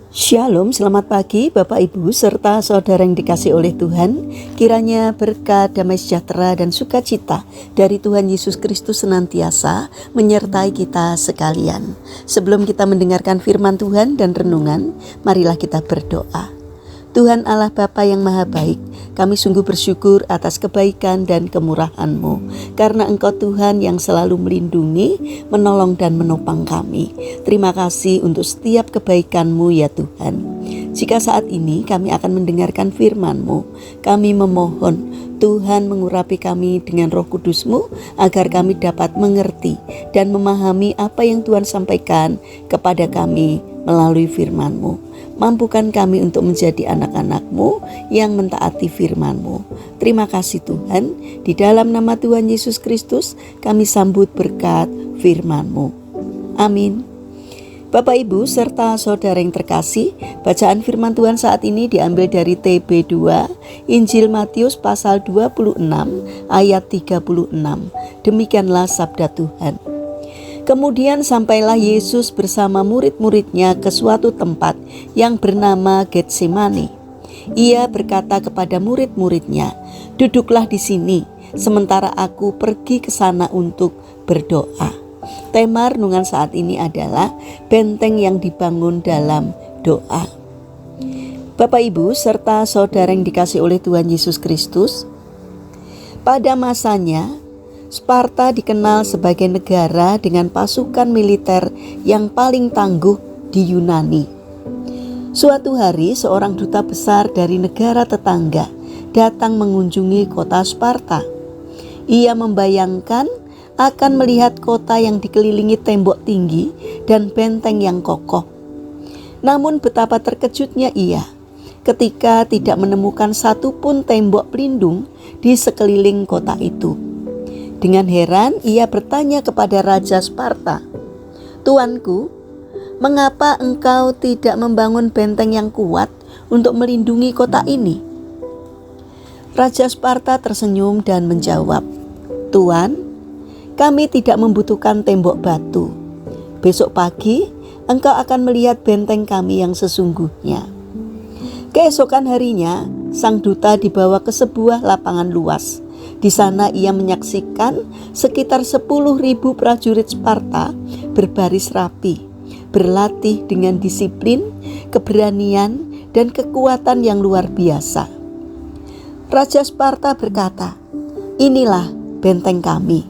Shalom, selamat pagi Bapak Ibu serta saudara yang dikasih oleh Tuhan. Kiranya berkat, damai sejahtera dan sukacita dari Tuhan Yesus Kristus senantiasa menyertai kita sekalian. Sebelum kita mendengarkan firman Tuhan dan renungan, marilah kita berdoa. Tuhan Allah Bapa yang Maha Baik, kami sungguh bersyukur atas kebaikan dan kemurahan-Mu, karena Engkau Tuhan yang selalu melindungi, menolong dan menopang kami. Terima kasih untuk setiap kebaikan-Mu ya Tuhan. Jika saat ini kami akan mendengarkan firman-Mu, kami memohon Tuhan mengurapi kami dengan Roh Kudus-Mu agar kami dapat mengerti dan memahami apa yang Tuhan sampaikan kepada kami melalui firman-Mu. Mampukan kami untuk menjadi anak-anak-Mu yang mentaati firman-Mu. Terima kasih Tuhan, di dalam nama Tuhan Yesus Kristus kami sambut berkat firman-Mu. Amin. Bapak Ibu serta saudara yang terkasih, bacaan firman Tuhan saat ini diambil dari TB2, Injil Matius pasal 26 ayat 36. Demikianlah sabda Tuhan. Kemudian sampailah Yesus bersama murid-muridnya ke suatu tempat yang bernama Getsemani. Ia berkata kepada murid-muridnya, "Duduklah di sini, sementara aku pergi ke sana untuk berdoa." Tema renungan saat ini adalah benteng yang dibangun dalam doa. Bapak Ibu serta saudara yang dikasih oleh Tuhan Yesus Kristus, pada masanya Sparta dikenal sebagai negara dengan pasukan militer yang paling tangguh di Yunani. Suatu hari seorang duta besar dari negara tetangga datang mengunjungi kota Sparta. Ia membayangkan akan melihat kota yang dikelilingi tembok tinggi dan benteng yang kokoh. Namun betapa terkejutnya ia ketika tidak menemukan satupun tembok pelindung di sekeliling kota itu. Dengan heran ia bertanya kepada Raja Sparta, "Tuanku, mengapa engkau tidak membangun benteng yang kuat untuk melindungi kota ini?" Raja Sparta tersenyum dan menjawab, "Tuan, kami tidak membutuhkan tembok batu. Besok pagi engkau akan melihat benteng kami yang sesungguhnya." Keesokan harinya, sang duta dibawa ke sebuah lapangan luas. Di sana ia menyaksikan sekitar 10.000 prajurit Sparta berbaris rapi, berlatih dengan disiplin, keberanian, dan kekuatan yang luar biasa. Raja Sparta berkata, "Inilah benteng kami.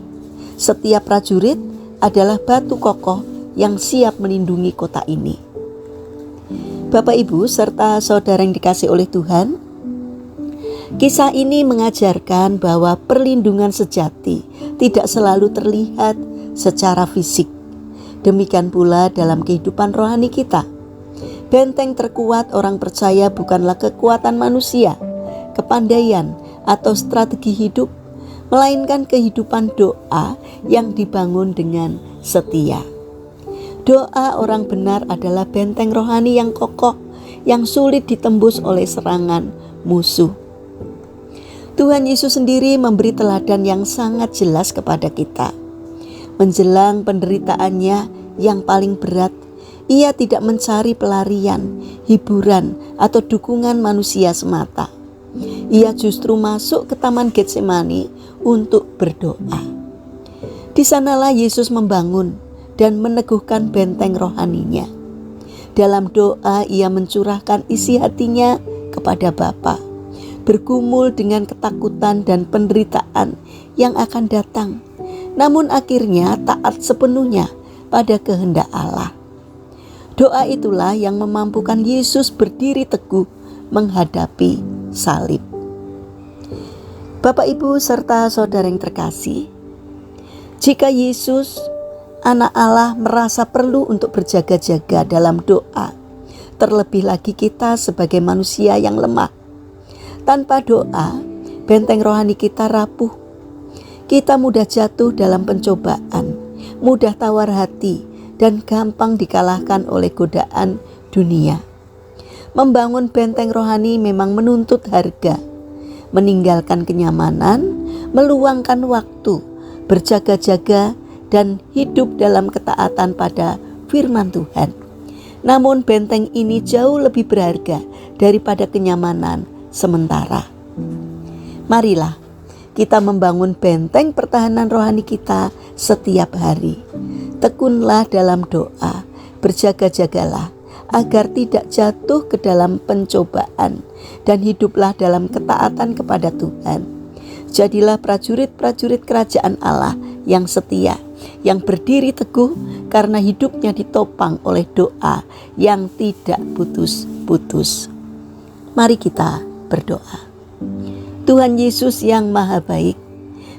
Setiap prajurit adalah batu kokoh yang siap melindungi kota ini." Bapak Ibu serta saudara yang dikasih oleh Tuhan, kisah ini mengajarkan bahwa perlindungan sejati tidak selalu terlihat secara fisik. Demikian pula dalam kehidupan rohani kita. Benteng terkuat orang percaya bukanlah kekuatan manusia, kepandaian, atau strategi hidup, melainkan kehidupan doa yang dibangun dengan setia. Doa orang benar adalah benteng rohani yang kokoh, yang sulit ditembus oleh serangan musuh. Tuhan Yesus sendiri memberi teladan yang sangat jelas kepada kita. Menjelang penderitaannya yang paling berat, ia tidak mencari pelarian, hiburan, atau dukungan manusia semata. Ia justru masuk ke Taman Getsemani untuk berdoa. Di sanalah Yesus membangun dan meneguhkan benteng rohaninya. Dalam doa ia mencurahkan isi hatinya kepada Bapa, bergumul dengan ketakutan dan penderitaan yang akan datang, namun akhirnya taat sepenuhnya pada kehendak Allah. Doa itulah yang memampukan Yesus berdiri teguh menghadapi salib. Bapak, Ibu, serta saudara yang terkasih, jika Yesus, Anak Allah, merasa perlu untuk berjaga-jaga dalam doa, terlebih lagi kita sebagai manusia yang lemah. Tanpa doa, benteng rohani kita rapuh. Kita mudah jatuh dalam pencobaan, mudah tawar hati, dan gampang dikalahkan oleh godaan dunia. Membangun benteng rohani memang menuntut harga, meninggalkan kenyamanan, meluangkan waktu, berjaga-jaga, dan hidup dalam ketaatan pada firman Tuhan. Namun benteng ini jauh lebih berharga daripada kenyamanan sementara. Marilah kita membangun benteng pertahanan rohani kita setiap hari. Tekunlah dalam doa, berjaga-jagalah agar tidak jatuh ke dalam pencobaan, dan hiduplah dalam ketaatan kepada Tuhan. Jadilah prajurit-prajurit kerajaan Allah yang setia, yang berdiri teguh karena hidupnya ditopang oleh doa yang tidak putus-putus. Mari kita berdoa. Tuhan Yesus yang Maha Baik,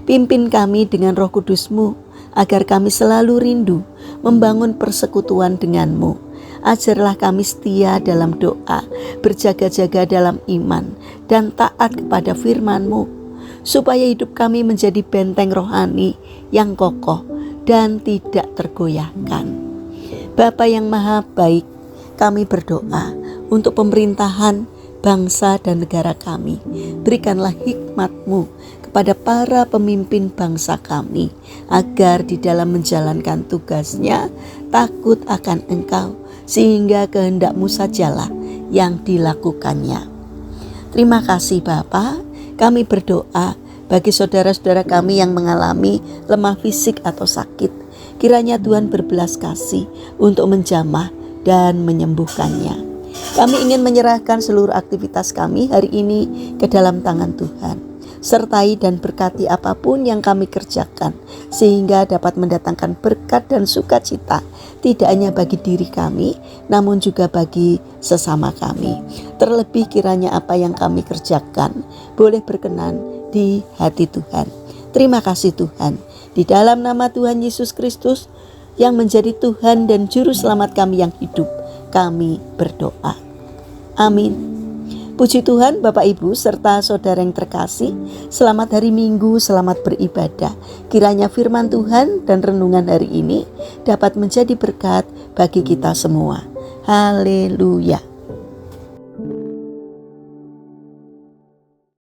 pimpin kami dengan Roh Kudus-Mu agar kami selalu rindu membangun persekutuan dengan-Mu. Ajarlah kami setia dalam doa, berjaga-jaga dalam iman, dan taat kepada firman-Mu, supaya hidup kami menjadi benteng rohani yang kokoh dan tidak tergoyahkan. Bapa yang Maha Baik, kami berdoa untuk pemerintahan bangsa dan negara kami. Berikanlah hikmat-Mu kepada para pemimpin bangsa kami, agar di dalam menjalankan tugasnya takut akan Engkau, sehingga kehendak-Mu sajalah yang dilakukannya. Terima kasih Bapa. Kami berdoa bagi saudara-saudara kami yang mengalami lemah fisik atau sakit. Kiranya Tuhan berbelas kasih untuk menjamah dan menyembuhkannya. Kami ingin menyerahkan seluruh aktivitas kami hari ini ke dalam tangan Tuhan. Sertai dan berkati apapun yang kami kerjakan, sehingga dapat mendatangkan berkat dan sukacita, tidak hanya bagi diri kami, namun juga bagi sesama kami. Terlebih kiranya apa yang kami kerjakan boleh berkenan di hati Tuhan. Terima kasih Tuhan. Di dalam nama Tuhan Yesus Kristus yang menjadi Tuhan dan Juru Selamat kami yang hidup, kami berdoa. Amin. Puji Tuhan, Bapak Ibu serta saudara yang terkasih, selamat hari Minggu, selamat beribadah. Kiranya firman Tuhan dan renungan hari ini dapat menjadi berkat bagi kita semua. Haleluya.